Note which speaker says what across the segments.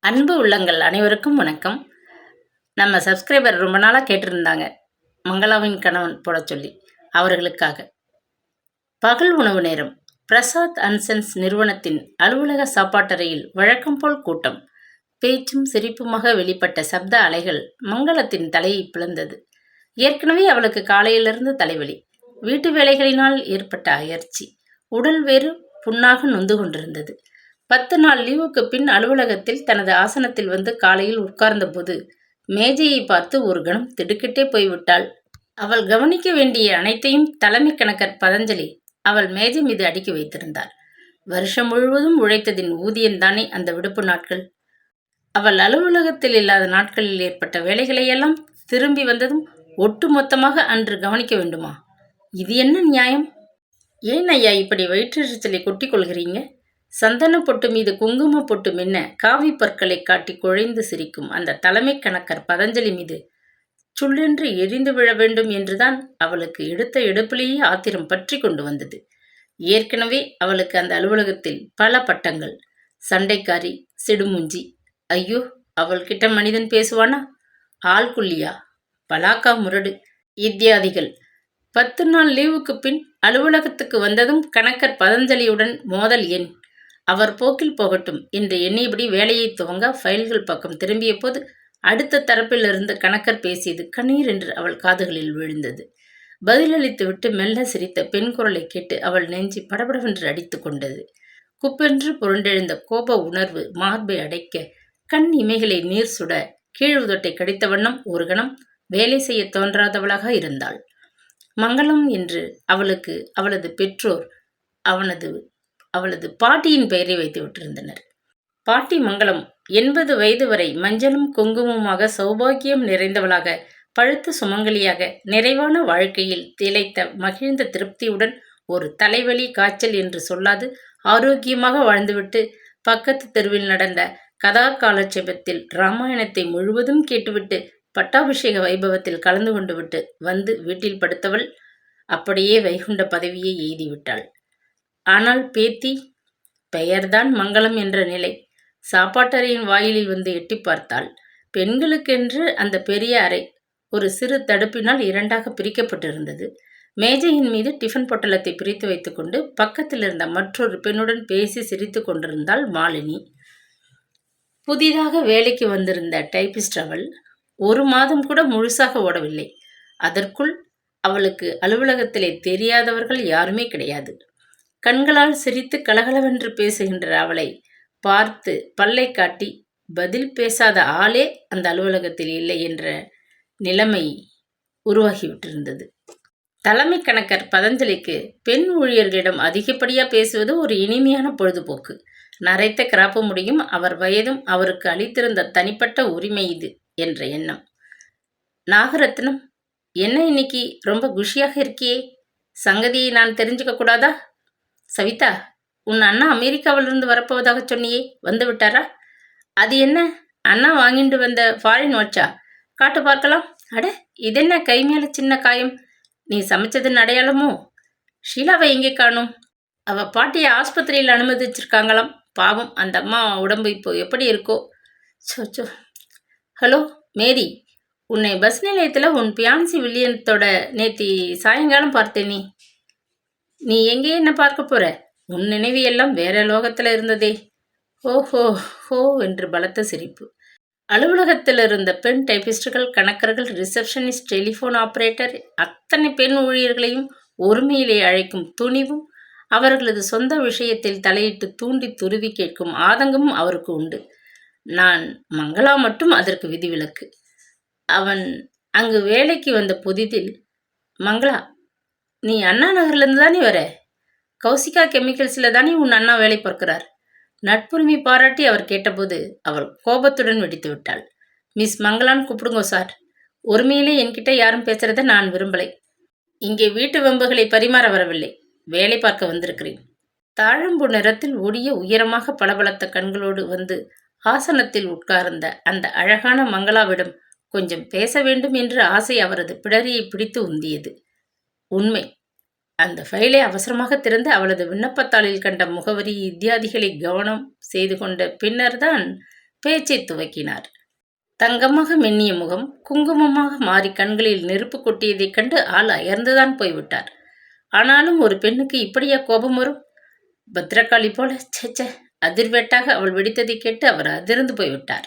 Speaker 1: அன்பு உள்ளங்கள் அனைவருக்கும் வணக்கம். நம்ம சப்ஸ்கிரைபர் ரொம்ப நாளாக கேட்டிருந்தாங்க, மங்களாவின் கணவன் போட சொல்லி. அவர்களுக்காக பகல் உணவு நேரம். பிரசாத் அண்ட் சன்ஸ் நிறுவனத்தின் அலுவலக சாப்பாட்டறையில் வழக்கம் போல் கூட்டம். பேச்சும் சிரிப்புமாக வெளிப்பட்ட சப்த அலைகள் மங்களத்தின் தலையை பிளந்தது. ஏற்கனவே அவளுக்கு காலையிலிருந்து தலைவலி, வீட்டு வேலைகளினால் ஏற்பட்ட அயற்சி, உடல் வேறு புண்ணாக நொந்து கொண்டிருந்தது. 10 நாள் லீவுக்கு பின் அலுவலகத்தில் தனது ஆசனத்தில் வந்து காலையில் உட்கார்ந்தபோது மேஜையை பார்த்து ஒரு கணம் திடுக்கிட்டே போய்விட்டாள். அவள் கவனிக்க வேண்டிய அனைத்தையும் தலைமை கணக்கர் பதஞ்சலி அவள் மேஜை மீது அடுக்கி வைத்திருந்தார். வருஷம் முழுவதும் உழைத்ததின் ஊதியம்தானே அந்த விடுப்பு நாட்கள். அவள் அலுவலகத்தில் இல்லாத நாட்களில் ஏற்பட்ட வேலைகளையெல்லாம் திரும்பி வந்ததும் ஒட்டு மொத்தமாக அன்று கவனிக்க வேண்டுமா? இது என்ன நியாயம்? ஏன் ஐயா இப்படி வயிற்றெரிச்சலை கொட்டிக் கொள்கிறீங்க? சந்தன பொட்டு மீது குங்கும பொட்டு மின்ன காவி பற்களை காட்டி குழைந்து சிரிக்கும் அந்த தலைமை கணக்கர் பதஞ்சலி மீது சுள்ளென்று எரிந்து விழ வேண்டும் என்றுதான் அவளுக்கு எடுத்த எடுப்பிலேயே ஆத்திரம் பற்றி கொண்டு வந்தது. ஏற்கனவே அவளுக்கு அந்த அலுவலகத்தில் பல பட்டங்கள். சண்டைக்காரி, சிடுமுஞ்சி. ஐயோ, அவள்கிட்ட மனிதன் பேசுவானா? ஆள்குள்ளியா, பலாக்கா முரடு இத்தியாதிகள். 10 நாள் லீவுக்கு பின் அலுவலகத்துக்கு வந்ததும் கணக்கர் பதஞ்சலியுடன் மோதல் ஏன்? அவர் போக்கில் போகட்டும் என்று எண்ணியபடி வேலையை துவங்க ஃபைல்கள் பக்கம் திரும்பிய போது அடுத்த தரப்பிலிருந்து கணக்கர் பேசியது கண்ணீர் என்று அவள் காதுகளில் விழுந்தது. பதிலளித்துவிட்டு மெல்ல சிரித்த பெண் குரலை கேட்டு அவள் நெஞ்சி படபடவென்று அடித்து கொண்டது. குப்பென்று புரண்டெழுந்த கோப உணர்வு மார்பை அடைக்க கண் இமைகளை நீர் சுட கீழுதட்டை கடித்த வண்ணம் ஒரு கணம் வேலை செய்ய தோன்றாதவளாக இருந்தாள். மங்களம் என்று அவளுக்கு அவளது பெற்றோர் அவளது பாட்டியின் பெயரை வைத்து விட்டிருந்தனர். பாட்டி மங்களம் 80 வயது வரை மஞ்சளும் குங்குமமாக சௌபாகியம் நிறைந்தவளாக, பழுத்த சுமங்கலியாக, நிறைவான வாழ்க்கையில் திளைத்த மகிழ்ந்த திருப்தியுடன் ஒரு தலைவலி காய்ச்சல் என்று சொல்லாது ஆரோக்கியமாக வாழ்ந்துவிட்டு பக்கத்து தெருவில் நடந்த கதா காலட்சேபத்தில் இராமாயணத்தை முழுவதும் கேட்டுவிட்டு பட்டாபிஷேக வைபவத்தில் கலந்து கொண்டு விட்டு வந்து வீட்டில் படுத்தவள் அப்படியே வைகுண்ட பதவியை எய்திவிட்டாள். ஆனால் பேத்தி பெயர்தான் மங்களம் என்ற நிலை. சாப்பாட்டறையின் வாயிலில் வந்து எட்டி பார்த்தாள். பெண்களுக்கென்று அந்த பெரிய அறை ஒரு சிறு தடுப்பினால் 2ஆக பிரிக்கப்பட்டிருந்தது. மேஜையின் மீது டிஃபன் பொட்டலத்தை பிரித்து வைத்துக்கொண்டு பக்கத்தில் இருந்த மற்றொரு பெண்ணுடன் பேசி சிரித்து கொண்டிருந்தாள் மாலினி. புதிதாக வேலைக்கு வந்திருந்த டைபிஸ்ட் அவள். 1 மாதம் கூட முழுசாக ஓடவில்லை. அதற்குள் அவளுக்கு அலுவலகத்திலே தெரியாதவர்கள் யாருமே கிடையாது. கண்களால் சிரித்து கலகலவென்று பேசுகின்ற அவளை பார்த்து பல்லை காட்டி பதில் பேசாத ஆளே அந்த அலுவலகத்தில் இல்லை என்ற நிலைமை உருவாகிவிட்டிருந்தது. தலைமை கணக்கர் பதஞ்சலிக்கு பெண் ஊழியர்களிடம் அதிகப்படியாக பேசுவது ஒரு இனிமையான பொழுதுபோக்கு. நரைத்த கிராப்ப முடியும் அவர் வயதும் அவருக்கு அளித்திருந்த தனிப்பட்ட உரிமை இது என்ற எண்ணம். நாகரத்னம், என்ன இன்னைக்கு ரொம்ப குஷியாக இருக்கியே? சங்கதியை நான் தெரிஞ்சுக்க கூடாதா? சவிதா, உன் அண்ணா அமெரிக்காவிலிருந்து வரப்போவதாக சொன்னியே, வந்து விட்டாரா? அது என்ன, அண்ணா வாங்கிட்டு வந்த ஃபாரின் வாட்சா? காட்டு பார்க்கலாம். அட, இதென்ன கை மேலே சின்ன காயம்? நீ சமைச்சதுன்னு அடையாளமோ? ஷீலாவை எங்கே காணும்? அவள் பாட்டியை ஆஸ்பத்திரியில் அனுமதிச்சிருக்காங்களாம். பாவம், அந்த அம்மா உடம்பு இப்போ எப்படி இருக்கோ? சோச்சோ. ஹலோ மேரி, உன்னை பஸ் நிலையத்தில் உன் பியான்சி வில்லியத்தோட நேத்தி சாயங்காலம் பார்த்தேனே. நீ எங்கே என்ன பார்க்க போற? உன் நினைவு எல்லாம் வேற லோகத்தில் இருந்ததே. ஓஹோ ஹோ என்று பலத்த சிரிப்பு. அலுவலகத்தில் இருந்த பெண் டைபிஸ்டுகள், கணக்கர்கள், ரிசப்ஷனிஸ்ட், டெலிஃபோன் ஆபரேட்டர், அத்தனை பெண் ஊழியர்களையும் ஒருமையிலே அழைக்கும் துணிவும் அவர்களது சொந்த விஷயத்தில் தலையிட்டு தூண்டி துருவி கேட்கும் ஆதங்கமும் அவருக்கு உண்டு. நான் மங்களா மட்டும் அதற்கு விதிவிலக்கு. அவன் அங்கு வேலைக்கு வந்த புதிதில், மங்களா, நீ அண்ணா நகர்லேருந்து தானே வர? கௌசிகா கெமிக்கல்ஸில் தானே உன் அண்ணா வேலை பார்க்கிறார். நட்புரிமை பாராட்டி அவர் கேட்டபோது அவள் கோபத்துடன் வெடித்து விட்டாள். Miss மங்களான்னு கூப்பிடுங்கோ sir. ஒருமையிலே என்கிட்ட யாரும் பேசுறத நான் விரும்பலை. இங்கே வீட்டு வம்புகளை பரிமாற வரவில்லை, வேலை பார்க்க வந்திருக்கிறேன். தாழம்பு நிறத்தில் ஒடிய உயரமாக பளபளத்த கண்களோடு வந்து ஆசனத்தில் உட்கார்ந்த அந்த அழகான மங்களாவிடம் கொஞ்சம் பேச வேண்டும் என்று ஆசை அவரது பிடரியை பிடித்து உந்தியது. உண்மை. அந்த ஃபைலை அவசரமாக திறந்து அவளது விண்ணப்பத்தாளில் கண்ட முகவரி இத்தியாதிகளை கவனம் செய்து கொண்ட பின்னர்தான் பேச்சை துவக்கினார். தங்கமாக மென்னிய முகம் குங்குமமாக மாறி கண்களில் நெருப்பு கொட்டியதைக் கண்டு ஆள் அயர்ந்துதான் போய்விட்டார். ஆனாலும் ஒரு பெண்ணுக்கு இப்படியா கோபம் வரும்? பத்ரகாளி போல சேச்ச அதிர்வேட்டாக அவள் வெடித்ததை கேட்டு அவர் அதிர்ந்து போய்விட்டார்.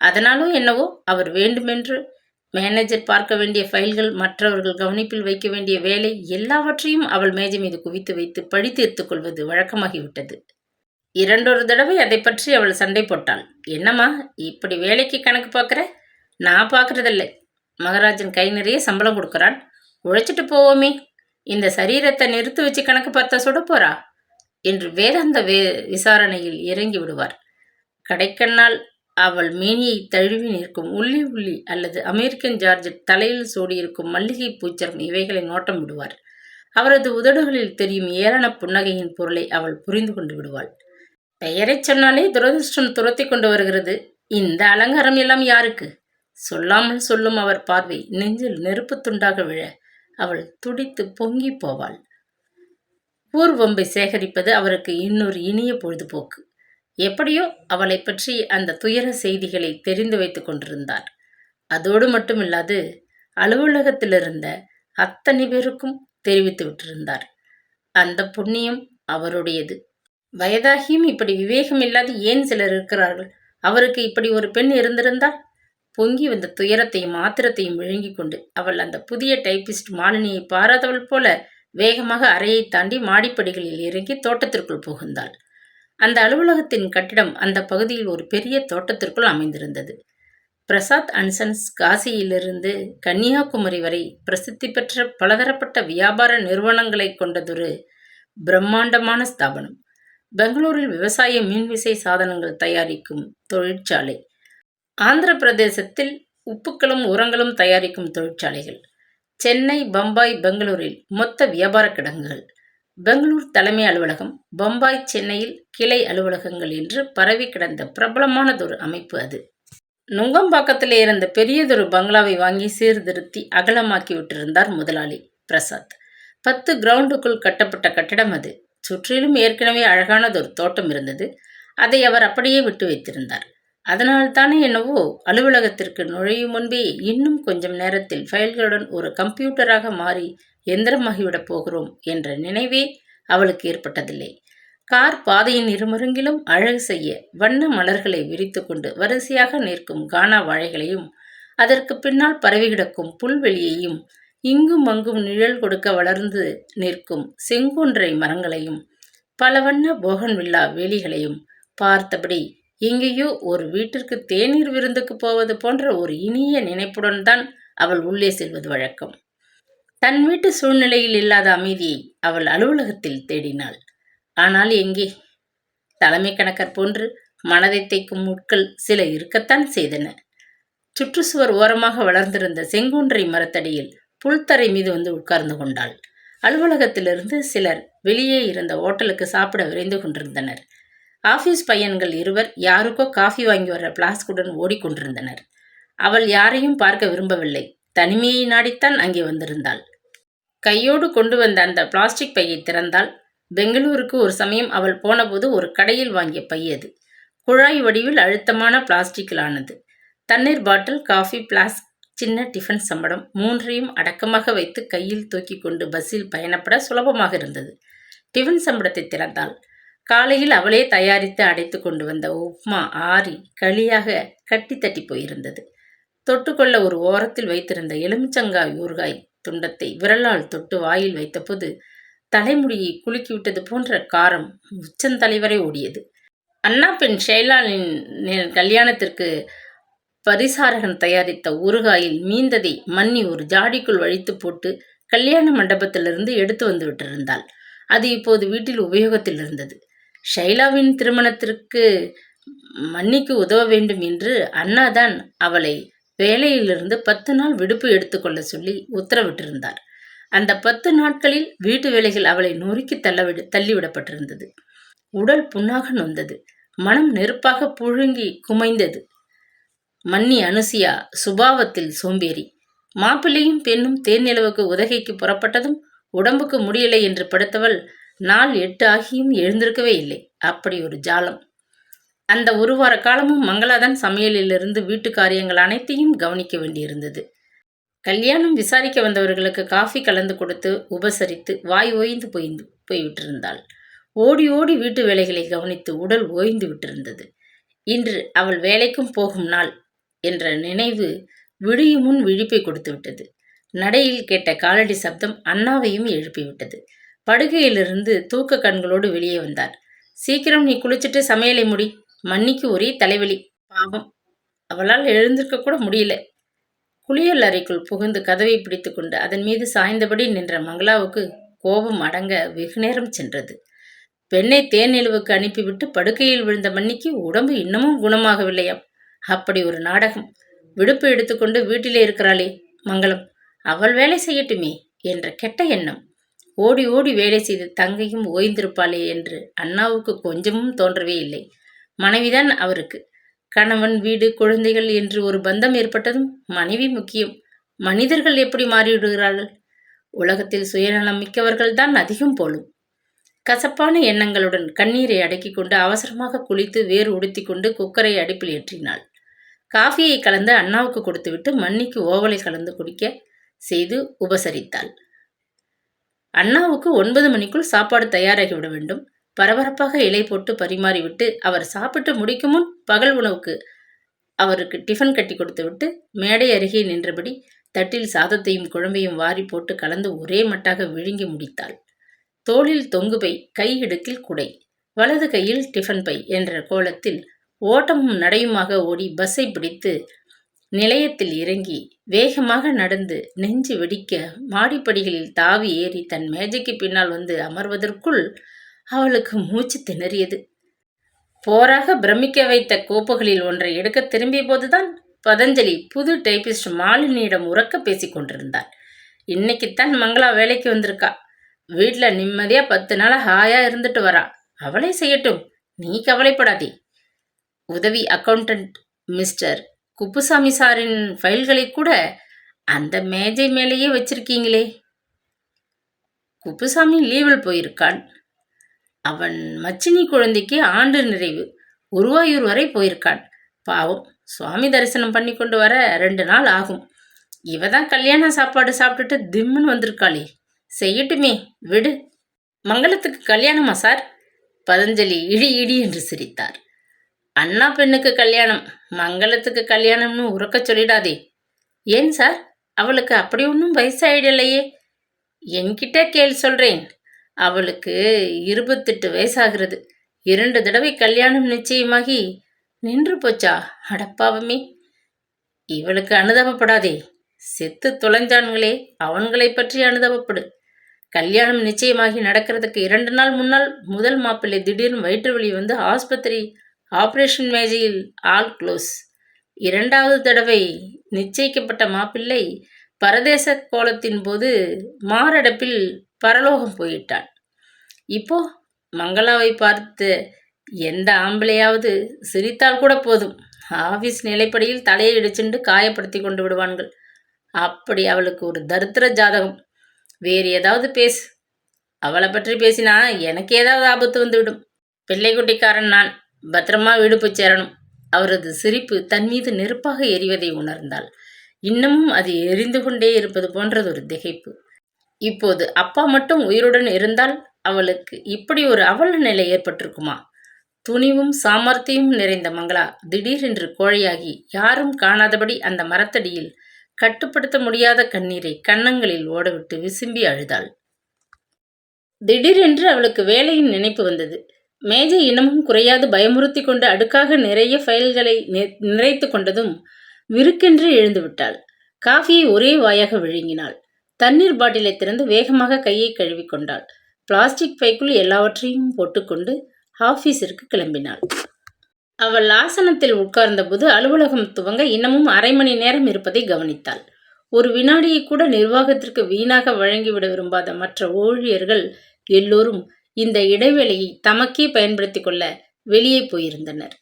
Speaker 1: அதனாலும் என்னவோ அவர் வேண்டுமென்று மேனேஜர் பார்க்க வேண்டிய ஃபைல்கள், மற்றவர்கள் கவனிப்பில் வைக்க வேண்டிய வேலை எல்லாவற்றையும் அவள் மேஜை மீது குவித்து வைத்து பழி தீர்த்துக் கொள்வது வழக்கமாகிவிட்டது. இரண்டொரு தடவை அதை பற்றி அவள் சண்டை போட்டாள். என்னம்மா இப்படி வேலைக்கு கணக்கு பார்க்குற? நான் பார்க்கறதில்லை. மகராஜன் கை நிறைய சம்பளம் கொடுக்குறான், உழைச்சிட்டு போவோமே. இந்த சரீரத்தை நிறுத்து வச்சு கணக்கு பார்த்தா சுட போறா என்று வேதாந்த விசாரணையில் இறங்கி விடுவார். கடைக்கண்ணால் அவள் மேனியை தழுவி நிற்கும் உள்ளி உள்ளி அல்லது அமெரிக்கன் ஜார்ஜெட் தலையில் சூடியிருக்கும் மல்லிகை பூச்சரம் இவைகளை நோட்டம் விடுவார். அவரது உதடுகளில் தெரியும் ஏளன புன்னகையின் பொருளை அவள் புரிந்து கொண்டு விடுவாள். பெயரைச் சொன்னாலே துரதிருஷ்டம் துரத்தி கொண்டு வருகிறது. இந்த அலங்காரம் எல்லாம் யாருக்கு? சொல்லாமல் சொல்லும் அவர் பார்வை நெஞ்சில் நெருப்பு துண்டாக விழ அவள் துடித்து பொங்கி போவாள். ஊர்வம்பை சேகரிப்பது அவருக்கு இன்னொரு இனிய பொழுதுபோக்கு. எப்படியோ அவளை பற்றி அந்த துயர செய்திகளை தெரிந்து வைத்துக் கொண்டிருந்தார். அதோடு மட்டுமில்லாது அலுவலகத்திலிருந்த அத்தனை பேருக்கும் தெரிவித்து விட்டிருந்தார். அந்த புண்ணியம் அவருடையது. வயதாகியும் இப்படி விவேகம் இல்லாது ஏன் சிலர் இருக்கிறார்கள்? அவருக்கு இப்படி ஒரு பெண் இருந்திருந்தால்? பொங்கி வந்த துயரத்தையும் ஆத்திரத்தையும் விழுங்கிக் கொண்டு அவள் அந்த புதிய டைப்பிஸ்ட் மாலினியை பாராதவள் போல வேகமாக அறையை தாண்டி மாடிப்படிகளில் இறங்கி தோட்டத்திற்குள் புகுந்தாள். அந்த அலுவலகத்தின் கட்டிடம் அந்த பகுதியில் ஒரு பெரிய தோட்டத்திற்குள் அமைந்திருந்தது. பிரசாத் அண்ட் சன்ஸ் காசியிலிருந்து கன்னியாகுமரி வரை பிரசித்தி பெற்ற பலதரப்பட்ட வியாபார நிறுவனங்களை கொண்டதொரு பிரம்மாண்டமான ஸ்தாபனம். பெங்களூரில் விவசாய மீன்விசை சாதனங்கள் தயாரிக்கும் தொழிற்சாலை, ஆந்திர பிரதேசத்தில் உப்புக்களும் உரங்களும் தயாரிக்கும் தொழிற்சாலைகள், சென்னை, பம்பாய், பெங்களூரில் மொத்த வியாபார கிடங்குகள், பெங்களூர் தலைமை அலுவலகம், பம்பாய், சென்னையில் கிளை அலுவலகங்கள் என்று பரவி கிடந்த பிரபலமானதொரு அமைப்பு அது. நுங்கம்பாக்கத்திலே இருந்த பெரியதொரு பங்களாவை வாங்கி சீர்திருத்தி அகலமாக்கி விட்டிருந்தார் முதலாளி பிரசாத். 10 கிரவுண்டுக்குள் கட்டப்பட்ட கட்டிடம் அது. சுற்றிலும் ஏற்கனவே அழகானதொரு தோட்டம் இருந்தது. அதை அவர் அப்படியே விட்டு வைத்திருந்தார். அதனால்தானே என்னவோ அலுவலகத்திற்கு நுழையும் முன்பே இன்னும் கொஞ்சம் நேரத்தில் ஃபைல்களுடன் ஒரு கம்ப்யூட்டராக மாறி எந்திரமாகிவிடப் போகிறோம் என்ற நினைவே அவளுக்கு ஏற்பட்டதில்லை. கார் பாதையின் இருமருங்கிலும் அழகு செய்ய வண்ண மலர்களை விரித்து கொண்டு வரிசையாக நிற்கும் கானா வாழைகளையும், அதற்கு பின்னால் பரவி கிடக்கும் புல்வெளியையும், இங்கும் அங்கும் நிழல் கொடுக்க வளர்ந்து நிற்கும் செங்குன்றை மரங்களையும், பல வண்ண போகன்வில்லா வேலிகளையும் பார்த்தபடி எங்கேயோ ஒரு வீட்டிற்கு தேநீர் விருந்துக்கு போவது போன்ற ஒரு இனிய நினைப்புடன் தான் அவள் உள்ளே செல்வது வழக்கம். தன் வீட்டு சூழ்நிலையில் இல்லாத அமைதியை அவள் அலுவலகத்தில் தேடினாள். ஆனால் எங்கே? தலைமை கணக்கர் போன்று மனதை தைக்கும் முட்கள் சில இருக்கத்தான் செய்தன. சுற்றுச்சுவர் ஓரமாக வளர்ந்திருந்த செங்குன்றை மரத்தடியில் புல்தரை மீது வந்து உட்கார்ந்து கொண்டாள். அலுவலகத்திலிருந்து சிலர் வெளியே இருந்த ஓட்டலுக்கு சாப்பிட விரைந்து கொண்டிருந்தனர். ஆபீஸ் பையன்கள் இருவர் யாருக்கோ காஃபி வாங்கி வர பிளாஸ்குடன் ஓடிக்கொண்டிருந்தனர். அவள் யாரையும் பார்க்க விரும்பவில்லை. தனிமையை நாடித்தான் அங்கே வந்திருந்தாள். கையோடு கொண்டு வந்த அந்த பிளாஸ்டிக் பையை திறந்தாள். பெங்களூருக்கு ஒரு சமயம் அவள் போனபோது ஒரு கடையில் வாங்கிய பை அது. குழாய் வடிவில் அழுத்தமான பிளாஸ்டிக்கில் ஆனது. தண்ணீர் பாட்டில், காஃபி பிளாஸ்க், சின்ன டிஃபன் சம்படம் மூன்றையும் அடக்கமாக வைத்து கையில் தூக்கி கொண்டு பஸ்ஸில் பயணப்பட சுலபமாக இருந்தது. டிஃபன் சம்படத்தை திறந்தாள். காலையில் அவளே தயாரித்து அடைத்து கொண்டு வந்த உப்மா ஆறி களியாக கட்டி தட்டி போயிருந்தது. தொட்டுக்கொள்ள ஒரு ஓரத்தில் வைத்திருந்த எலுமிச்சங்காய் ஊறுகாய் துண்டத்தை விரலால் தொட்டு வாயில் வைத்தபோது தலைமுடியை குலுக்கிவிட்டது போன்ற காரம் உச்சந்தலைவரை ஓடியது. அண்ணா பெண் ஷைலாலின் கல்யாணத்திற்கு பரிசாரகன் தயாரித்த ஊறுகாயில் மீந்ததை மன்னி ஒரு ஜாடிக்குள் வழித்து போட்டு கல்யாண மண்டபத்திலிருந்து எடுத்து வந்து விட்டிருந்தாள். அது இப்போது வீட்டில் உபயோகத்தில் இருந்தது. ஷைலாவின் திருமணத்திற்கு மன்னிக்கு உதவ வேண்டும் என்று அண்ணாதான் அவளை வேலையிலிருந்து 10 நாள் விடுப்பு எடுத்துக்கொள்ள சொல்லி உத்தரவிட்டிருந்தார். அந்த 10 நாட்களில் வீட்டு வேலைகள் அவளை நொறுக்கி தள்ளிவிடப்பட்டிருந்தது. உடல் புண்ணாக நொந்தது. மனம் நெருப்பாக புழுங்கி குமைந்தது. மன்னி அனுசியா சுபாவத்தில் சோம்பேறி. மாப்பிள்ளையும் பெண்ணும் தேர்நிலவுக்கு உதகைக்கு புறப்பட்டதும் உடம்புக்கு முடியலை என்று படுத்தவள் நாள் 8 ஆகியும் எழுந்திருக்கவே இல்லை. அப்படி ஒரு ஜாலம். அந்த ஒரு வார காலமும் மங்களாதான் சமையலிலிருந்து வீட்டு காரியங்கள் அனைத்தையும் கவனிக்க வேண்டியிருந்தது. கல்யாணம் விசாரிக்க வந்தவர்களுக்கு காஃபி கலந்து கொடுத்து உபசரித்து வாய் ஓய்ந்து போய்விட்டிருந்தாள். ஓடி ஓடி வீட்டு வேலைகளை கவனித்து உடல் ஓய்ந்து விட்டிருந்தது. இன்று அவள் வேலைக்கும் போகும் நாள் என்ற நினைவு விடியும் முன் விழிப்பை கொடுத்து விட்டது. நடையில் கேட்ட காலடி சப்தம் அண்ணாவையும் எழுப்பிவிட்டது. படுகையிலிருந்து தூக்க கண்களோடு வெளியே வந்தார். சீக்கிரம் நீ குளிச்சுட்டு சமையலை முடி. மன்னிக்கு ஒரே தலைவலி. பாவம், அவளால் எழுந்திருக்க கூட முடியல. குளியல் அறைக்குள் புகுந்து கதவை பிடித்து கொண்டு அதன் மீது சாய்ந்தபடி நின்ற மங்களாவுக்கு கோபம் அடங்க வெகுநேரம் சென்றது. பெண்ணை தேனிலவுக்கு அனுப்பிவிட்டு படுக்கையில் விழுந்த மன்னிக்கு உடம்பு இன்னமும் குணமாகவில்லையாம். அப்படி ஒரு நாடகம். விடுப்பு எடுத்துக்கொண்டு வீட்டிலே இருக்கிறாளே மங்களம், அவள் வேலை செய்யட்டுமே என்ற கெட்ட எண்ணம். ஓடி ஓடி வேலை செய்து தங்கையும் ஓய்ந்திருப்பாளே என்று அண்ணாவுக்கு கொஞ்சமும் தோன்றவே இல்லை. மனைவிதான் அவருக்கு. கணவன், வீடு, குழந்தைகள் என்று ஒரு பந்தம் ஏற்பட்டதும் மனைவி முக்கியம். மனிதர்கள் எப்படி மாறிவிடுகிறார்கள்? உலகத்தில் சுயநலம் மிக்கவர்கள்தான் அதிகம் போலும். கசப்பான எண்ணங்களுடன் கண்ணீரை அடக்கிக் கொண்டு அவசரமாக குளித்து வேறு உடுத்தி கொண்டு குக்கரை அடுப்பில் ஏற்றினாள். காஃபியை கலந்து அண்ணாவுக்கு கொடுத்துவிட்டு மன்னிக்கு ஓவலை கலந்து குடிக்க செய்து உபசரித்தாள். அண்ணாவுக்கு 9 மணிக்குள் சாப்பாடு தயாராகிவிட வேண்டும். பரபரப்பாக இலை போட்டு பரிமாறிவிட்டு அவர் சாப்பிட்டு முடிக்கும் முன் பகல் உணவுக்கு அவருக்கு டிஃபன் கட்டி கொடுத்துவிட்டு மேடை அருகே நின்றபடி தட்டில் சாதத்தையும் குழம்பையும் வாரி போட்டு கலந்து ஒரே மட்டாக விழுங்கி முடித்தாள். தோளில் தொங்குபை, கை இடுக்கில் குடை, வலது கையில் டிஃபன் பை என்ற கோலத்தில் ஓட்டமும் நடையுமாக ஓடி பஸ்ஸை பிடித்து நிலையத்தில் இறங்கி வேகமாக நடந்து நெஞ்சு வெடிக்க மாடிப்படிகளில் தாவி ஏறி தன் மேஜைக்கு பின்னால் வந்து அமர்வதற்குள் அவளுக்கு மூச்சு திணறியது. போராக பிரமிக்க வைத்த கோப்புகளில் ஒன்றை எடுக்க திரும்பிய போதுதான் பதஞ்சலி புது டைபிஸ்ட் மாலினியிடம் உறக்க பேசி கொண்டிருந்தார். இன்னைக்குத்தான் மங்களா வேலைக்கு வந்திருக்கா. வீட்டில் நிம்மதியா 10 நாள் ஹாயா இருந்துட்டு வரா. அவளே செய்யட்டும், நீ கவலைப்படாதே. உதவி அக்கவுண்டன்ட் மிஸ்டர் குப்புசாமி சாரின் ஃபைல்களை கூட அந்த மேஜை மேலேயே வச்சிருக்கீங்களே. குப்புசாமி லீவில் போயிருக்கான். அவன் மச்சினி குழந்தைக்கு ஆண்டு நிறைவு. குருவாயூர் வரை போயிருக்கான். பாவம், சுவாமி தரிசனம் பண்ணி கொண்டு வர 2 நாள் ஆகும். இவ தான் கல்யாண சாப்பாடு சாப்பிட்டுட்டு திம்முன்னு வந்திருக்காளே. செய்யட்டுமே, விடு. மங்களத்துக்கு கல்யாணமா சார்? பதஞ்சலி இடி இடி என்று சிரித்தார். அண்ணா பெண்ணுக்கு கல்யாணம், மங்களத்துக்கு கல்யாணம்னு உறக்க சொல்லிடாதே. ஏன் சார், அவளுக்கு அப்படி ஒன்றும் வயசாயிடலையே. என்கிட்ட கேள் சொல்றேன். அவளுக்கு 28 வயசாகிறது. 2 தடவை கல்யாணம் நிச்சயமாகி நின்று போச்சா? அடப்பாவமே. இவளுக்கு அனுதாபப்படாதே. செத்து தொலைஞ்சான்களே, அவன்களை பற்றி அனுதாபப்படு. கல்யாணம் நிச்சயமாகி நடக்கிறதுக்கு 2 நாள் முன்னால் முதல் மாப்பிள்ளை திடீர்னு வயிற்று வலி வந்து ஆஸ்பத்திரி ஆபரேஷன் மேஜையில் ஆல் க்ளோஸ். 2வது தடவை நிச்சயிக்கப்பட்ட மாப்பிள்ளை பரதேச கோலத்தின் போது மாரடைப்பில் பரலோகம் போயிட்டான். இப்போ மங்களாவை பார்த்து எந்த ஆம்பளையாவது சிரித்தால் கூட போதும், ஆபீஸ் நிலைப்படியில் தலையை இடிச்சுண்டு காயப்படுத்தி கொண்டு விடுவான்கள். அப்படி அவளுக்கு ஒரு தரித்திர ஜாதகம். வேறு ஏதாவது பேசு. அவளை பற்றி பேசினா எனக்கு ஏதாவது ஆபத்து வந்துவிடும். பிள்ளைக்குட்டிக்காரன் நான், பத்திரமா வீடு போய் சேரணும். அவரது சிரிப்பு தன் மீது நெருப்பாக எரிவதை உணர்ந்தாள். இன்னமும் அது எரிந்து கொண்டே இருப்பது போன்றது ஒரு திகைப்பு. இப்போது அப்பா மட்டும் உயிருடன் இருந்தால் அவளுக்கு இப்படி ஒரு அவல நிலை ஏற்பட்டிருக்குமா? துணிவும் சாமர்த்தியும் நிறைந்த மங்களா திடீரென்று கோழையாகி யாரும் காணாதபடி அந்த மரத்தடியில் கட்டுப்படுத்த முடியாத கண்ணீரை கன்னங்களில் ஓடவிட்டு விசும்பி அழுதாள். திடீரென்று அவளுக்கு வேலையின் நினைப்பு வந்தது. மேஜை இன்னமும் குறையாது பயமுறுத்தி கொண்டு அடுக்காக நிறைய ஃபைல்களை நிறைத்து கொண்டதும் விருக்கென்று எழுந்து விட்டாள். காஃபியை ஒரே வாயாக விழுங்கினாள். தண்ணீர் பாட்டிலை திறந்து வேகமாக கையை கழுவி கொண்டாள். பிளாஸ்டிக் பைக்குள் எல்லாவற்றையும் போட்டுக்கொண்டு ஆபீஸிற்கு கிளம்பினாள். அவள் ஆசனத்தில் உட்கார்ந்தபோது அலுவலகம் துவங்க இன்னமும் 1/2 மணி நேரம் இருப்பதை கவனித்தாள். ஒரு வினாடியை கூட நிர்வாகத்திற்கு வீணாக வழங்கிவிட விரும்பாத மற்ற ஊழியர்கள் எல்லோரும் இந்த இடைவேளையை தமக்கே பயன்படுத்தி கொள்ள வெளியே போயிருந்தனர்.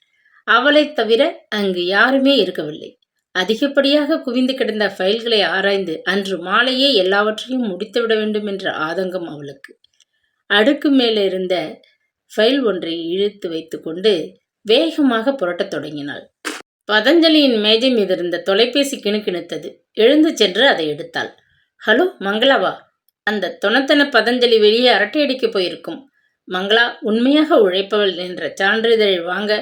Speaker 1: அவளை தவிர அங்கு யாருமே இருக்கவில்லை. அதிகப்படியாக குவிந்து கிடந்த ஃபைல்களை ஆராய்ந்து அன்று மாலையே எல்லாவற்றையும் முடித்துவிட வேண்டும் என்ற ஆதங்கம் அவளுக்கு. அடுக்கு மேலே இருந்த ஃபைல் ஒன்றை இழுத்து வைத்து கொண்டு வேகமாக புரட்டத் தொடங்கினாள். பதஞ்சலியின் மேஜை மீது இருந்த தொலைபேசி கிணுகிணுத்தது. எழுந்து சென்று அதை எடுத்தாள். ஹலோ மங்களாவா? அந்த தொணத்தன பதஞ்சலி வெளியே அரட்டையடிக்க போயிருக்கும். மங்களா உண்மையாக உழைப்பவள் என்ற சான்றிதழ் வாங்க.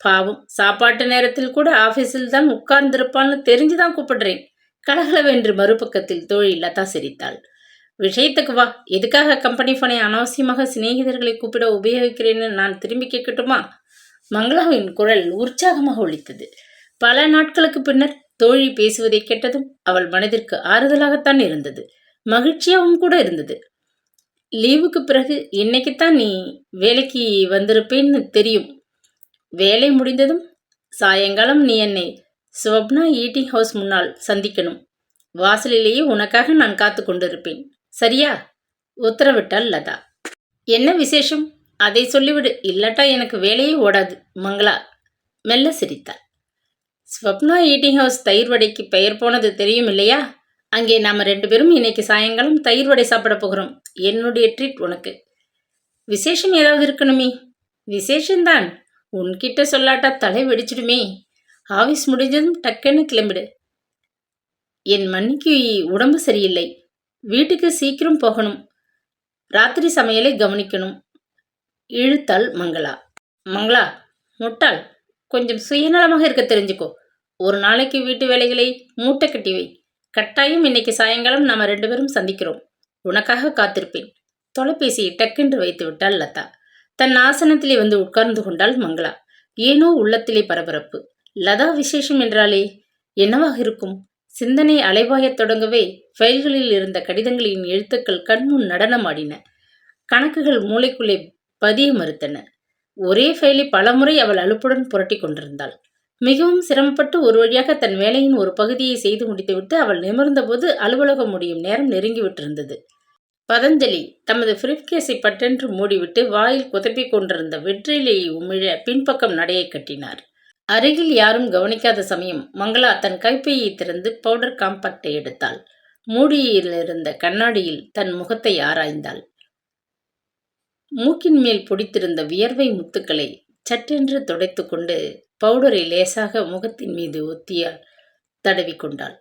Speaker 1: பாவம், சாப்பாட்டு நேரத்தில் கூட ஆபீஸில் தான் உட்கார்ந்திருப்பான்னு தெரிஞ்சுதான் கூப்பிடுறேன். கலகலவென்று மறுபக்கத்தில் தோழி லதா சிரித்தாள். விஷயத்துக்கு வா. எதுக்காக கம்பெனி போனை அனாவசியமாக சிநேகிதர்களை கூப்பிட உபயோகிக்கிறேன்னு நான் திரும்பி கேட்கட்டுமா? மங்களாவின் குரல் உற்சாகமாக ஒலித்தது. பல நாட்களுக்கு பின்னர் தோழி பேசுவதை கேட்டதும் அவள் மனதிற்கு ஆறுதலாகத்தான் இருந்தது, மகிழ்ச்சியாகவும் கூட இருந்தது. லீவுக்கு பிறகு இன்னைக்குத்தான் நீ வேலைக்கு வந்திருப்பேன்னு தெரியும். வேலை முடிந்ததும் சாயங்காலம் நீ என்னை ஸ்வப்னா ஈட்டிங் ஹவுஸ் முன்னால் சந்திக்கணும். வாசலிலேயே உனக்காக நான் காத்து கொண்டிருப்பேன். சரியா? உத்தரவிட்டாள் லதா. என்ன விசேஷம்? அதை சொல்லிவிடு, இல்லாட்டா எனக்கு வேலையே ஓடாது. மங்களா மெல்ல சிரித்தாள். ஸ்வப்னா ஈட்டிங் ஹவுஸ் தயிர் வடைக்கு பெயர் போனது தெரியும் இல்லையா? அங்கே நாம 2 பேரும் இன்னைக்கு சாயங்காலம் தயிர் வடை சாப்பிட போகிறோம். என்னுடைய ட்ரீட் உனக்கு. விசேஷம் ஏதாவது இருக்கணுமே? விசேஷம்தான். உன்கிட்ட சொல்லாட்டா தலை வெடிச்சிடுமே. ஆபீஸ் முடிஞ்சதும் டக்குன்னு கிளம்பிடு. என் மன்னிக்கு உடம்பு சரியில்லை. வீட்டுக்கு சீக்கிரம் போகணும். ராத்திரி சமையலை கவனிக்கணும். இழுத்தாள் மங்களா. மங்களா முட்டாள், கொஞ்சம் சுயநலமாக இருக்க தெரிஞ்சுக்கோ. ஒரு நாளைக்கு வீட்டு வேலைகளை மூட்டை கட்டி வை. கட்டாயம் இன்னைக்கு சாயங்காலம் நாம 2 பேரும் சந்திக்கிறோம். உனக்காக காத்திருப்பேன். தொலைபேசியை டக்கென்று வைத்து விட்டாள் லதா. தன் ஆசனத்திலே வந்து உட்கார்ந்து கொண்டாள் மங்களா. ஏனோ உள்ளத்திலே பரபரப்பு. லதா விசேஷம் என்றாலே என்னவாக இருக்கும்? சிந்தனை அலைவாயத் தொடங்கவே ஃபைல்களில் இருந்த கடிதங்களின் எழுத்துக்கள் கண்முன் நடனமாடின. கணக்குகள் மூளைக்குள்ளே பதிய மறுத்தன. ஒரே ஃபைலை பலமுறை அவள் அலுப்புடன் புரட்டி கொண்டிருந்தாள். மிகவும் சிரமப்பட்டு ஒரு வழியாக தன் வேலையின் ஒரு பகுதியை செய்து முடித்துவிட்டு அவள் நிமிர்ந்தபோது அலுவலகம் முடியும் நேரம் நெருங்கிவிட்டிருந்தது. பதஞ்சலி தமது பிரிப்கேஸை பட்டென்று மூடிவிட்டு வாயில் குதப்பிக் கொண்டிருந்த வெற்றிலையை உமிழ பின்பக்கம் நடையை கட்டினார். அருகில் யாரும் கவனிக்காத சமயம் மங்களா தன் கைப்பையை திறந்து பவுடர் காம்பாக்டை எடுத்தாள். மூடியிலிருந்த கண்ணாடியில் தன் முகத்தை ஆராய்ந்தாள். மூக்கின் மேல் பொடித்திருந்த வியர்வை முத்துக்களை சட்டென்று துடைத்து கொண்டு பவுடரை லேசாக முகத்தின் மீது ஒத்தியால் தடவி கொண்டாள்.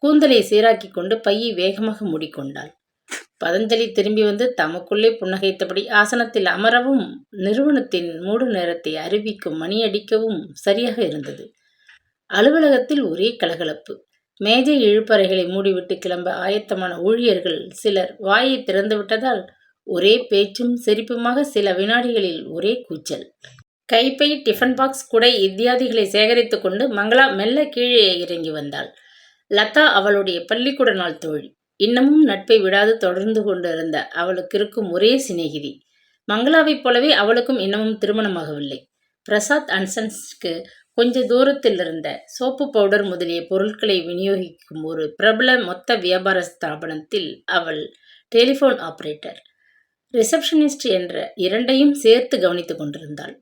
Speaker 1: கூந்தலை சீராக்கி கொண்டு பையை வேகமாக மூடிக்கொண்டாள். பதஞ்சலி திரும்பி வந்து தமக்குள்ளே புன்னகைத்தபடி ஆசனத்தில் அமரவும் நிறுவனத்தின் மூடு நேரத்தை அறிவிக்கும் மணி அடிக்கவும் சரியாக இருந்தது. அலுவலகத்தில் ஒரே கலகலப்பு. மேஜை இழுப்பறைகளை மூடிவிட்டு கிளம்ப ஆயத்தமான ஊழியர்கள் சிலர் வாயை திறந்துவிட்டதால் ஒரே பேச்சும் சிரிப்புமாக சில வினாடிகளில் ஒரே கூச்சல். கைப்பை, டிஃபன் பாக்ஸ், குடை இத்தியாதிகளை சேகரித்து கொண்டு மங்களா மெல்ல கீழே இறங்கி வந்தாள். லதா அவளுடைய பள்ளிக்கூட நாள் தோழி. இன்னமும் நட்பை விடாது தொடர்ந்து கொண்டிருந்த அவளுக்கு இருக்கும் ஒரே சிநேகிதி. மங்களாவைப் போலவே அவளுக்கும் இன்னமும் திருமணமாகவில்லை. பிரசாத் அண்ட் சன்ஸ்க்கு கொஞ்ச தூரத்தில் இருந்த சோப்பு பவுடர் முதலிய பொருட்களை விநியோகிக்கும் ஒரு பிரபல மொத்த வியாபார ஸ்தாபனத்தில் அவள் டெலிஃபோன் ஆபரேட்டர், ரிசப்ஷனிஸ்ட் என்ற 2ஐயும் சேர்த்து கவனித்துக் கொண்டிருந்தாள்.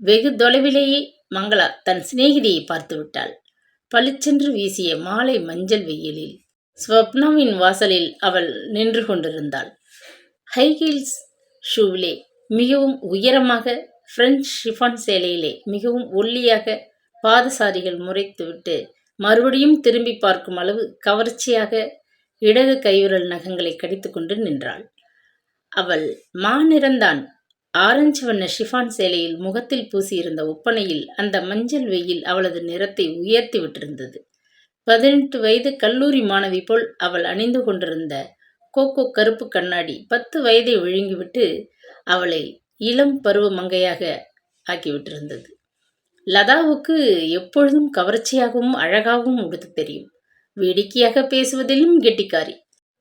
Speaker 1: வெகு தொலைவிலேயே மங்களா தன் சிநேகிதியை பார்த்து விட்டாள். பளிச்சென்று வீசிய மாலை மஞ்சள் வெயிலில் ஸ்வப்னாவின் வாசலில் அவள் நின்று கொண்டிருந்தாள். ஹைஹீல்ஸ் ஷூவிலே மிகவும் உயரமாக, பிரெஞ்சு ஷிஃபான் சேலையிலே மிகவும் ஒல்லியாக பாதசாரிகள் முறைத்துவிட்டு மறுபடியும் திரும்பி பார்க்கும் அளவு கவர்ச்சியாக இடது கைவிரல் நகங்களை கடித்து கொண்டு நின்றாள். அவள் மாநிறந்தான். ஆரஞ்சு வண்ண ஷிஃபான் சேலையில் முகத்தில் பூசியிருந்த ஒப்பனையில் அந்த மஞ்சள் வெயில் அவளது நிறத்தை உயர்த்தி விட்டிருந்தது. 18 வயது கல்லூரி மாணவி போல் அவள் அணிந்து கொண்டிருந்த கோகோ கருப்பு கண்ணாடி 10 வயதை விழுங்கிவிட்டு அவளை இளம் பருவ மங்கையாக ஆக்கிவிட்டிருந்தது. லதாவுக்கு எப்பொழுதும் கவர்ச்சியாகவும் அழகாகவும் உடுத்து தெரியும். வேடிக்கையாக பேசுவதிலும் கெட்டிக்காரி.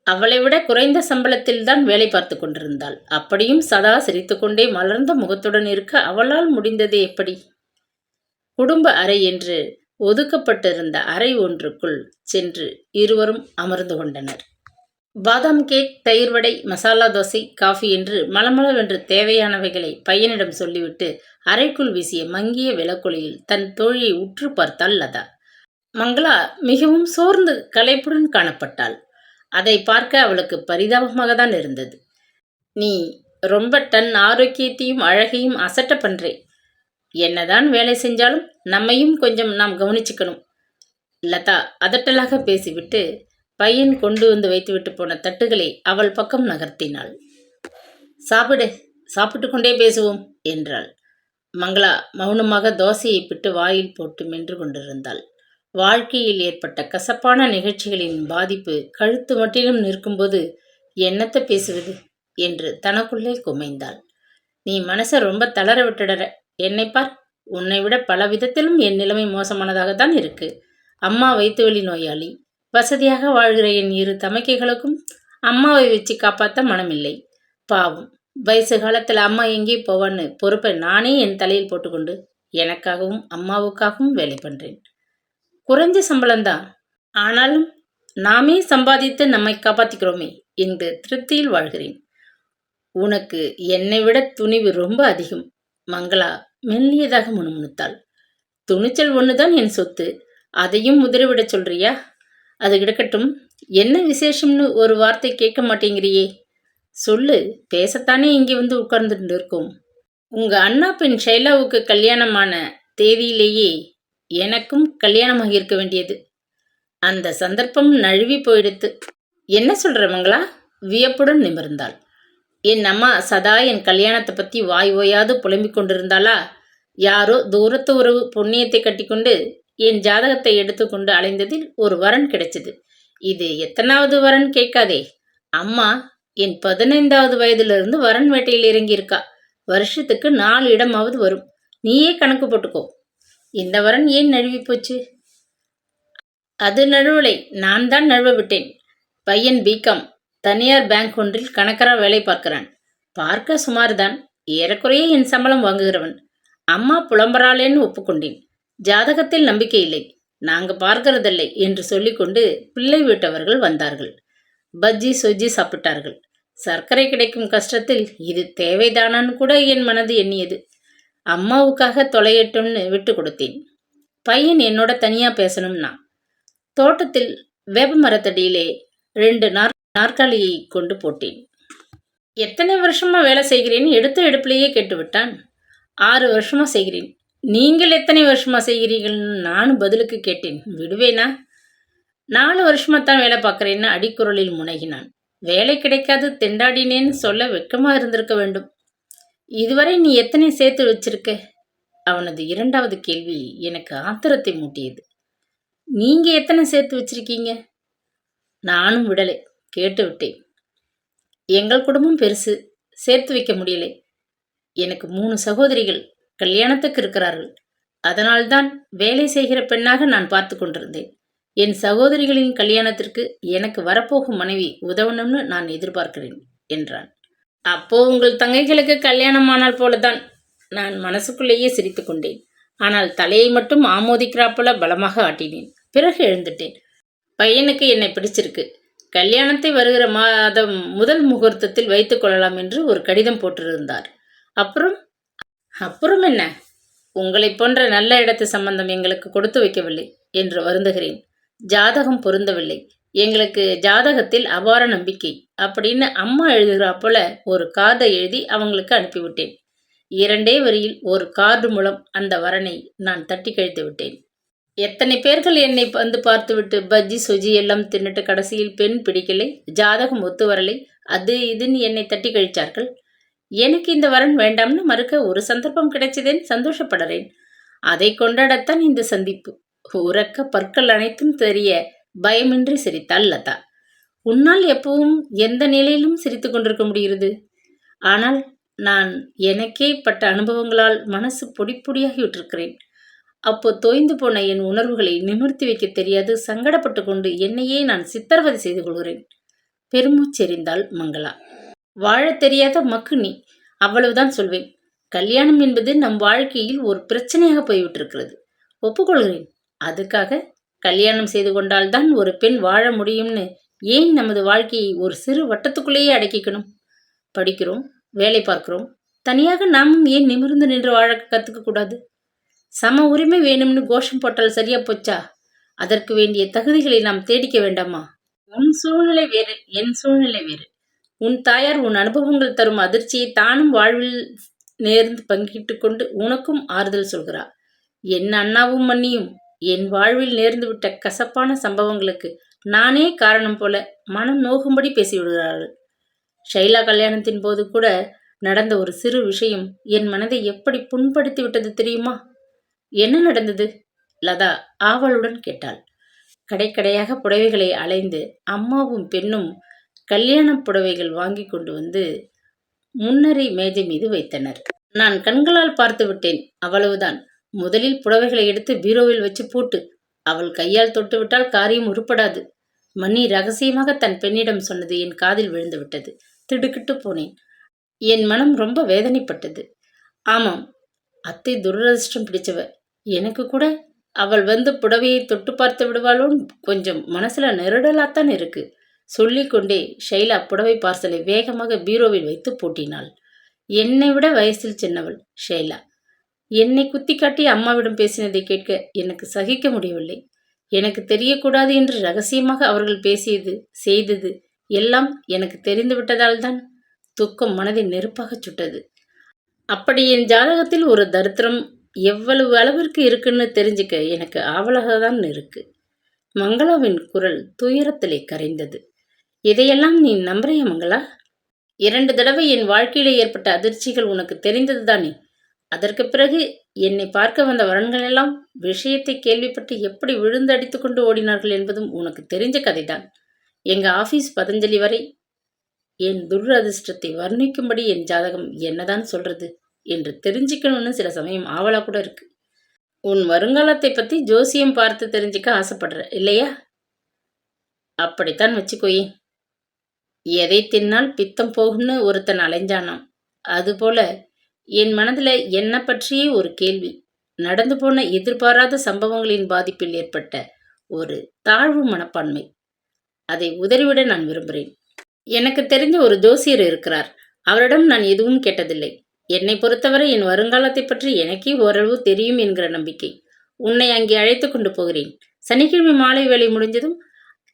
Speaker 1: அவளை விட குறைந்த சம்பளத்தில்தான் வேலை பார்த்து கொண்டிருந்தாள். அப்படியும் சதா சிரித்துக்கொண்டே மலர்ந்த முகத்துடன் இருக்க அவளால் முடிந்தது எப்படி? குடும்ப அறை என்று ஒதுக்கப்பட்டிருந்த அறை ஒன்றுக்குள் சென்று இருவரும் அமர்ந்து கொண்டனர். பாதாம் கேக், தயிர் வடை, மசாலா தோசை, காஃபி என்று மளமளவென்று தேவையானவைகளை பையனிடம் சொல்லிவிட்டு அறைக்குள் வீசிய மங்கிய விளக்கொளியில் தன் தோழியை உற்று பார்த்தாள் லதா. மங்களா மிகவும் சோர்ந்து களைப்புடன் காணப்பட்டாள். அதை பார்க்க அவளுக்கு பரிதாபமாக தான் இருந்தது. நீ ரொம்ப டன் ஆரோக்கியத்தையும் அழகையும் அசட்ட பண்றே. என்னதான் வேலை செஞ்சாலும் நம்மையும் கொஞ்சம் நாம் கவனிச்சுக்கணும். லதா அதட்டலாக பேசிவிட்டு பையன் கொண்டு வந்து வைத்துவிட்டு போன தட்டுகளை அவள் பக்கம் நகர்த்தினாள். சாப்பிடு, சாப்பிட்டு கொண்டே பேசுவோம் என்றாள். மங்களா மௌனமாக தோசையை பிட்டு வாயில் போட்டு மென்று கொண்டிருந்தாள். வாழ்க்கையில் ஏற்பட்ட கசப்பான நிகழ்ச்சிகளின் பாதிப்பு கழுத்து மட்டிலும் நிற்கும்போது என்னத்த பேசுவது என்று தனக்குள்ளே குமைந்தாள். நீ மனசை ரொம்ப தளர விட்டுடற. என்னை பார், உன்னை விட பல விதத்திலும் என் நிலைமை மோசமானதாகத்தான் இருக்கு. அம்மா வயிற்றுவலி நோயாளி. வசதியாக வாழ்கிற என் இரு தமக்கைகளுக்கும் அம்மாவை வச்சு காப்பாற்ற மனமில்லை. பாவம், வயசு காலத்தில் அம்மா எங்கே போவான்னு பொறுப்பை நானே என் தலையில் போட்டுக்கொண்டு எனக்காகவும் அம்மாவுக்காகவும் வேலை பண்ணுறேன். குறைஞ்ச சம்பளம்தான், ஆனாலும் நாமே சம்பாதித்து நம்மை காப்பாற்றிக்கிறோமே என்று திருப்தியில் வாழ்கிறேன். உனக்கு என்னை விட துணிவு ரொம்ப அதிகம். மங்களா மெல்லியதாக முணுமுணுத்தாள். துணிச்சல் ஒன்றுதான் என் சொத்து, அதையும் உதறிவிட சொல்றியா? அது கிடக்கட்டும், என்ன விசேஷம்னு ஒரு வார்த்தை கேட்க மாட்டேங்கிறியே? சொல்லு, பேசத்தானே இங்கே வந்து உட்கார்ந்துட்டு இருக்கோம். உங்க அண்ணா பெண் ஷைலாவுக்கு கல்யாணமான தேதியிலேயே எனக்கும் கல்யாணமாக இருக்க வேண்டியது. அந்த சந்தர்ப்பம் நழுவி போயிடுத்து. என்ன சொல்ற மங்களா? வியப்புடன் நிமிர்ந்தாள். என் அம்மா சதா என் கல்யாணத்தை பற்றி வாய் ஓயாது புலம்பிக் கொண்டிருந்தாளா? யாரோ தூரத்து உறவு புண்ணியத்தை கட்டிக்கொண்டு என் ஜாதகத்தை எடுத்துக்கொண்டு அலைந்ததில் ஒரு வரன் கிடைச்சது. இது எத்தனாவது வரன் கேட்காதே. அம்மா என் 15வது வயதிலிருந்து வரன் வேட்டையில் இறங்கியிருக்கா. வருஷத்துக்கு 4 இடமாவது வரும். நீயே கணக்கு போட்டுக்கோ. இந்த வரன் ஏன் நழுவி போச்சு? அது நழுவலை, நான் தான் நழுவ விட்டேன். பையன் பிகாம், தனியார் பேங்க் ஒன்றில் கணக்கரா வேலை பார்க்கிறான். பார்க்க சுமார்தான், ஏறக்குறைய என் சம்பளம் வாங்குகிறவன். அம்மா புலம்பராளேன்னு ஒப்புக்கொண்டேன். ஜாதகத்தில் நம்பிக்கை இல்லை, நாங்க பார்க்கறதில்லை என்று சொல்லிக்கொண்டு பிள்ளை வீட்டவர்கள் வந்தார்கள். பஜ்ஜி சொஜ்ஜி சாப்பிட்டார்கள். சர்க்கரை கிடைக்கும் கஷ்டத்தில் இது தேவைதானான்னு கூட என் மனது எண்ணியது. அம்மாவுக்காக தொலையட்டும்னு விட்டு கொடுத்தேன். பையன் என்னோட தனியா பேசணும்னா தோட்டத்தில் வேப்ப மரத்தடியிலே 2 நாற்காலியை கொண்டு போட்டேன். எத்தனை வருஷமா வேலை செய்கிறேன்னு எடுத்த எடுப்பிலேயே கேட்டுவிட்டான். 6 வருஷமா செய்கிறேன். நீங்கள் எத்தனை வருஷமா செய்கிறீர்கள்னு நானும் பதிலுக்கு கேட்டேன். விடுவேனா? 4 வருஷமா தான் வேலை பார்க்குறேன்னு அடிக்குரலில் முனகினான். வேலை கிடைக்காது திண்டாடினேன்னு சொல்ல வெட்கமா இருந்திருக்க வேண்டும். இதுவரை நீ எத்தனை சேர்த்து வச்சிருக்க? அவனது 2வது கேள்வி எனக்கு ஆத்திரத்தை மூட்டியது. நீங்க எத்தனை சேர்த்து வச்சிருக்கீங்க? நானும் விடலை, கேட்டு விட்டேன். எங்கள் குடும்பம் பெருசு, சேர்த்து வைக்க முடியலை. எனக்கு 3 சகோதரிகள் கல்யாணத்துக்கு இருக்கிறார்கள். அதனால்தான் வேலை செய்கிற பெண்ணாக நான் பார்த்து கொண்டிருந்தேன். என் சகோதரிகளின் கல்யாணத்திற்கு எனக்கு வரப்போகும் மனைவி உதவணும்னு நான் எதிர்பார்க்கிறேன் என்றான். அப்போ உங்கள் தங்கைகளுக்கு கல்யாணமானால் போலதான். நான் மனசுக்குள்ளேயே சிரித்து கொண்டேன். ஆனால் தலையை மட்டும் ஆமோதிக்கிறாப்போல பலமாக ஆட்டினேன். பிறகு எழுந்துட்டேன். பையனுக்கு என்னை பிடிச்சிருக்கு. கல்யாணத்தை வருகிற மாதம் முதல் முகூர்த்தத்தில் வைத்துக் கொள்ளலாம் என்று ஒரு கடிதம் போட்டிருந்தார். அப்புறம் என்ன? உங்களை போன்ற நல்ல இடத்து சம்பந்தம் எங்களுக்கு கொடுத்து வைக்கவில்லை என்று வருந்துகிறேன். ஜாதகம் பொருந்தவில்லை. எங்களுக்கு ஜாதகத்தில் அபார நம்பிக்கை அப்படின்னு அம்மா எழுதுகிறா போல ஒரு கார்டை எழுதி அவங்களுக்கு அனுப்பிவிட்டேன். 2 வரியில் ஒரு கார்டு மூலம் அந்த வரனை நான் தட்டி கழித்து விட்டேன். எத்தனை பேர்கள் என்னை வந்து பார்த்துவிட்டு பஜ்ஜி சொஜி எல்லாம் தின்னுட்டு கடைசியில் பெண் பிடிக்கலை, ஜாதகம் ஒத்து வரலை, அது இதுன்னு என்னை தட்டி கழிச்சார்கள். எனக்கு இந்த வரன் வேண்டாம்னு மறுக்க ஒரு சந்தர்ப்பம் கிடைச்சதேன்னு சந்தோஷப்படுறேன். அதை கொண்டாடத்தான் இந்த சந்திப்பு. உறக்க பற்கள் அனைத்தும் தெரிய பயமின்றி சிரித்தாள் லதா. உன்னால் எப்பவும் எந்த நிலையிலும் சிரித்து கொண்டிருக்க முடிகிறது. ஆனால் நான் எனக்கே பட்ட அனுபவங்களால் மனசு பொடி பொடியாகி விட்டிருக்கிறேன். அப்போ தோய்ந்து போன என் உணர்வுகளை நிமிர்த்தி வைக்க தெரியாது சங்கடப்பட்டு கொண்டு என்னையே நான் சித்திரவதை செய்து கொள்கிறேன். பெருமூச்செறிந்தாள் மங்களா. வாழத் தெரியாத மக்கு நீ, அவ்வளவுதான் சொல்வேன். கல்யாணம் என்பது நம் வாழ்க்கையில் ஒரு பிரச்சனையாக போய்விட்டிருக்கிறது. ஒப்புக்கொள்கிறேன். அதுக்காக கல்யாணம் செய்து கொண்டால்தான் ஒரு பெண் வாழ முடியும்னு ஏன் நமது வாழ்க்கையை ஒரு சிறு வட்டத்துக்குள்ளேயே அடக்கிக்கணும்? படிக்கிறோம், வேலை பார்க்கிறோம், தனியாக நாமும் ஏன் நிமிர்ந்து நின்று வாழ கற்றுக்க கூடாது? சம உரிமை வேணும்னு கோஷம் போட்டால் சரியா போச்சா? அதற்கு வேண்டிய தகுதிகளை நாம் தேடிக்க வேண்டாமா? உன் சூழ்நிலை வேறு, என் சூழ்நிலை வேறு. உன் தாயார் உன் அனுபவங்கள் தரும் அதிர்ச்சியை தானும் வாழ்வில் நேர்ந்து பங்கிட்டு கொண்டு உனக்கும் ஆறுதல் சொல்கிறா. என் அண்ணாவும் மன்னியும் என் வாழ்வில் நேர்ந்துவிட்ட கசப்பான சம்பவங்களுக்கு நானே காரணம் போல மனம் நோகும்படி பேசிவிடுகிறார்கள். ஷைலா கல்யாணத்தின் போது கூட நடந்த ஒரு சிறு விஷயம் என் மனதை எப்படி புண்படுத்தி விட்டது தெரியுமா? என்ன நடந்தது? லதா ஆவலுடன் கேட்டாள். கடைக்கடையாக புடவைகளை அலைந்து அம்மாவும் பெண்ணும் கல்யாண புடவைகள் வாங்கி கொண்டு வந்து முன்னரை மேஜை மீது வைத்தனர். நான் கண்களால் பார்த்து விட்டேன், அவ்வளவுதான். முதலில் புடவைகளை எடுத்து பீரோவில் வச்சு பூட்டு. அவள் கையால் தொட்டுவிட்டால் காரியம் உருப்படாது. மணி ரகசியமாக தன் பெண்ணிடம் சொன்னது என் காதில் விழுந்து விட்டது. திடுக்கிட்டு போனேன். என் மனம் ரொம்ப வேதனைப்பட்டது. ஆமாம், அத்தை துரதிர்ஷ்டம் பிடிச்சவ. எனக்கு கூட அவள் வந்து புடவையை தொட்டு பார்த்து விடுவாளோன்னு கொஞ்சம் மனசுல நெருடலாத்தான் இருக்கு. சொல்லிக்கொண்டே ஷைலா புடவை பார்சலை வேகமாக பீரோவில் வைத்து பூட்டினாள். என்னை விட வயசில் சின்னவள் ஷைலா. என்னை குத்தி காட்டி அம்மாவிடம் பேசினதை கேட்க எனக்கு சகிக்க முடியவில்லை. எனக்கு தெரியக்கூடாது என்று ரகசியமாக அவர்கள் பேசியது செய்தது எல்லாம் எனக்கு தெரிந்து விட்டதால்தான் துக்கம் மனதை நெருப்பாகச் சுட்டது. அப்படி என் ஜாதகத்தில் ஒரு தரித்திரம் எவ்வளவு அளவிற்கு இருக்குன்னு தெரிஞ்சுக்க எனக்கு ஆவலாகத்தான் இருக்கு. மங்களாவின் குரல் துயரத்திலே கரைந்தது. இதையெல்லாம் நீ நம்புறிய மங்களா? 2 தடவை என் வாழ்க்கையில ஏற்பட்ட அதிர்ச்சிகள் உனக்கு தெரிந்தது தானே? அதற்கு பிறகு என்னை பார்க்க வந்த வரன்களெல்லாம் விஷயத்தை கேள்விப்பட்டு எப்படி விழுந்து அடித்து கொண்டு ஓடினார்கள் என்பதும் உனக்கு தெரிஞ்ச கதைதான். எங்க ஆபீஸ் பதஞ்சலி வரை என் துரதிர்ஷ்டத்தை வர்ணிக்கும்படி என் ஜாதகம் என்னதான் சொல்றது என்று தெரிஞ்சுக்கணும்னு சில சமயம் ஆவலா கூட இருக்கு. உன் வருங்காலத்தை பத்தி ஜோசியம் பார்த்து தெரிஞ்சுக்க ஆசைப்படுற இல்லையா? அப்படித்தான் வச்சுக்கோயே. எதை தின்னால் பித்தம் போகும்னு ஒருத்தன் அலைஞ்சானாம். அதுபோல என் மனதுல என்ன பற்றியே ஒரு கேள்வி. நடந்து போன எதிர்பாராத சம்பவங்களின் பாதிப்பில் ஏற்பட்ட ஒரு தாழ்வு மனப்பான்மை. அதை உதறிவிட நான் விரும்புகிறேன். எனக்கு தெரிஞ்ச ஒரு ஜோசியர் இருக்கிறார். அவரிடம் நான் எதுவும் கேட்டதில்லை. என்னை பொறுத்தவரை என் வருங்காலத்தை பற்றி எனக்கே ஓரளவு தெரியும் என்கிற நம்பிக்கை. உன்னை அங்கே அழைத்து கொண்டு போகிறேன். சனிக்கிழமை மாலை வேலை முடிஞ்சதும்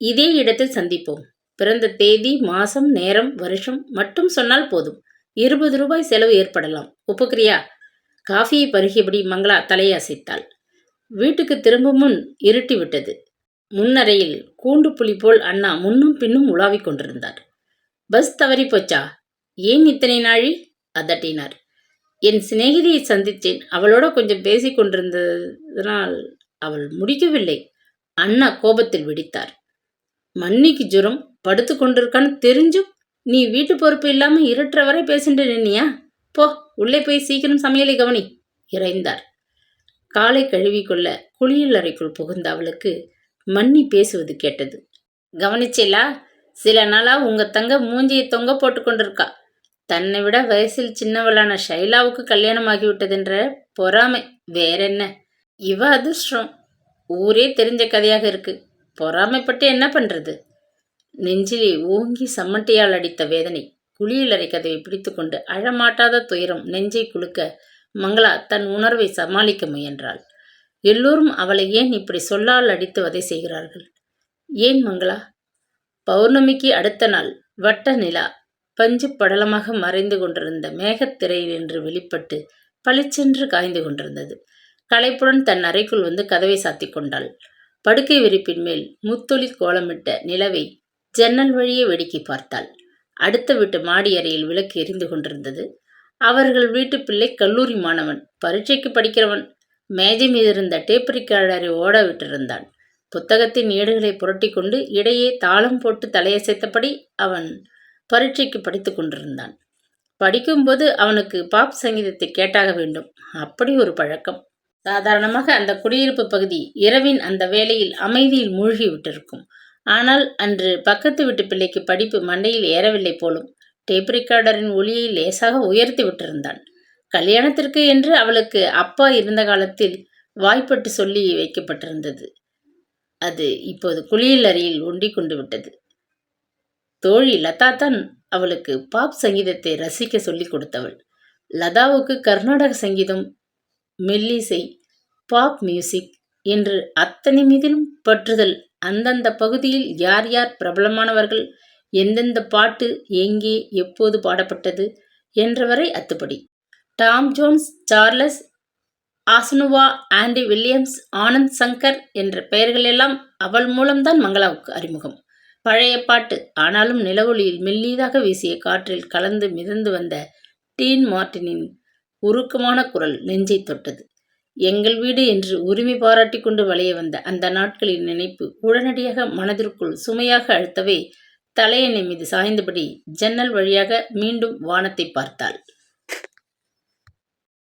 Speaker 1: இதே இடத்தில் சந்திப்போம். பிறந்த தேதி, மாசம், நேரம், வருஷம் மட்டும் சொன்னால் போதும். 20 ரூபாய் செலவு ஏற்படலாம். ஒப்புக்கிறியா? காஃபியை பருகியபடி மங்களா தலையை அசைத்தாள். வீட்டுக்கு திரும்பும் முன் இருட்டி விட்டது. முன்னறையில் கூண்டு புலி போல் அண்ணா முன்னும் பின்னும் உலாவிக் கொண்டிருந்தார். பஸ் தவறி போச்சா? ஏன் இத்தனை நாழி? அதட்டினார். என் சிநேகிதியை சந்தித்தேன். அவளோட கொஞ்சம் பேசிக் கொண்டிருந்ததனால் அவள் முடிக்கவில்லை. அண்ணா கோபத்தில் வெடித்தார். மன்னிக்கு ஜுரம் படுத்து கொண்டிருக்கான்னு தெரிஞ்சும் நீ வீட்டு பொறுப்பு இல்லாம இருட்டுற வரை பேசிட்டு நின்னியா? போ, உள்ளே போய் சீக்கிரம் சமையலை கவனி இறைந்தார். காலை கழுவிக்கொள்ள குளியல் அறைக்குள் புகுந்த அவளுக்கு மன்னி பேசுவது கேட்டது. கவனிச்சேலா? சில நாளா உங்க தங்க மூஞ்சியை தொங்க போட்டு கொண்டிருக்கா. தன்னை விட வயசில் சின்னவளான ஷைலாவுக்கு கல்யாணம் ஆகிவிட்டதென்ற பொறாமை, வேறென்ன? இவ அதிர்ஷ்டம். ஊரே தெரிஞ்ச கதையாக இருக்கு. பொறாமைப்பட்டு என்ன பண்றது? நெஞ்சிலே ஓங்கி சம்மட்டியால் அடித்த வேதனை. குளியலறை கதவை பிடித்து கொண்டு அழமாட்டாத துயரம் நெஞ்சை குலுக்க மங்களா தன் உணர்வை சமாளிக்க முயன்றாள். எல்லோரும் அவளை ஏன் இப்படி சொல்லால் அடித்து வதை செய்கிறார்கள்? ஏன் மங்களா? பௌர்ணமிக்கு அடுத்த நாள் வட்ட நிலா பஞ்சு படலமாக மறைந்து கொண்டிருந்த மேகத்திரையில் என்று வெளிப்பட்டு பளிச்சென்று காய்ந்து கொண்டிருந்தது. களைப்புடன் தன் அறைக்குள் வந்து கதவை சாத்தி கொண்டாள். படுக்கை விரிப்பின் மேல் முத்தொளி கோலமிட்ட நிலவை ஜன்னல் வழியே வேடிக்கை பார்த்தாள். அடுத்த வீட்டு மாடி அறையில் விளக்கு எரிந்து கொண்டிருந்தது. அவர்கள் வீட்டு பிள்ளை கல்லூரி மாணவன், பரீட்சைக்கு படிக்கிறவன். மேஜை மீதிருந்த டேப் ரிக்கார்டரை ஓட விட்டிருந்தான். புத்தகத்தின் ஏடுகளை புரட்டி கொண்டு இடையே தாளம் போட்டு தலையசைத்தபடி அவன் பரீட்சைக்கு படித்து கொண்டிருந்தான். படிக்கும்போது அவனுக்கு பாப் சங்கீதத்தை கேட்டாக வேண்டும். அப்படி ஒரு பழக்கம். சாதாரணமாக அந்த குடியிருப்பு பகுதி இரவின் அந்த வேளையில் அமைதியில் மூழ்கி விட்டிருக்கும். ஆனால் அன்று பக்கத்து வீட்டு பிள்ளைக்கு படிப்பு மண்டையில் ஏறவில்லை போலும். டேப் ரிக்கார்டரின் ஒளியை லேசாக உயர்த்தி விட்டிருந்தான். கல்யாணத்திற்கு என்று அவளுக்கு அப்பா இருந்த காலத்தில் வாய்ப்பட்டு சொல்லி வைக்கப்பட்டிருந்தது. அது இப்போது குளியல் அறையில் ஒண்டி கொண்டு விட்டது. தோழி லதா தான் அவளுக்கு பாப் சங்கீதத்தை ரசிக்க சொல்லிக் கொடுத்தவள். லதாவுக்கு கர்நாடக சங்கீதம், மெல்லிசை, பாப் மியூசிக் என்று அத்தனை மீதிலும் பற்றுதல். அந்தந்த பகுதியில் யார் யார் பிரபலமானவர்கள், எந்தெந்த பாட்டு எங்கே எப்போது பாடப்பட்டது என்றவரை அத்துப்படி. Tom Jones, Charles Aznavour, Andy Williams, Anand Shankar என்ற பெயர்களெல்லாம் அவள் மூலம்தான் மங்களாவுக்கு அறிமுகம். பழைய பாட்டு. ஆனாலும் நிலவொளியில் மெல்லியதாக வீசிய காற்றில் கலந்து மிதந்து வந்த டீன் மார்ட்டினின் உருக்கமான குரல் நெஞ்சை தொட்டது. எங்கள் வீடு என்று உரிமை பாராட்டிக் கொண்டு வளைய வந்த அந்த நாட்களின் நினைப்பு உடனடியாக மனதிற்குள் சுமையாக அழுத்தவே தலையணை மீது சாய்ந்தபடி ஜன்னல் வழியாக மீண்டும் வானத்தை பார்த்தாள்.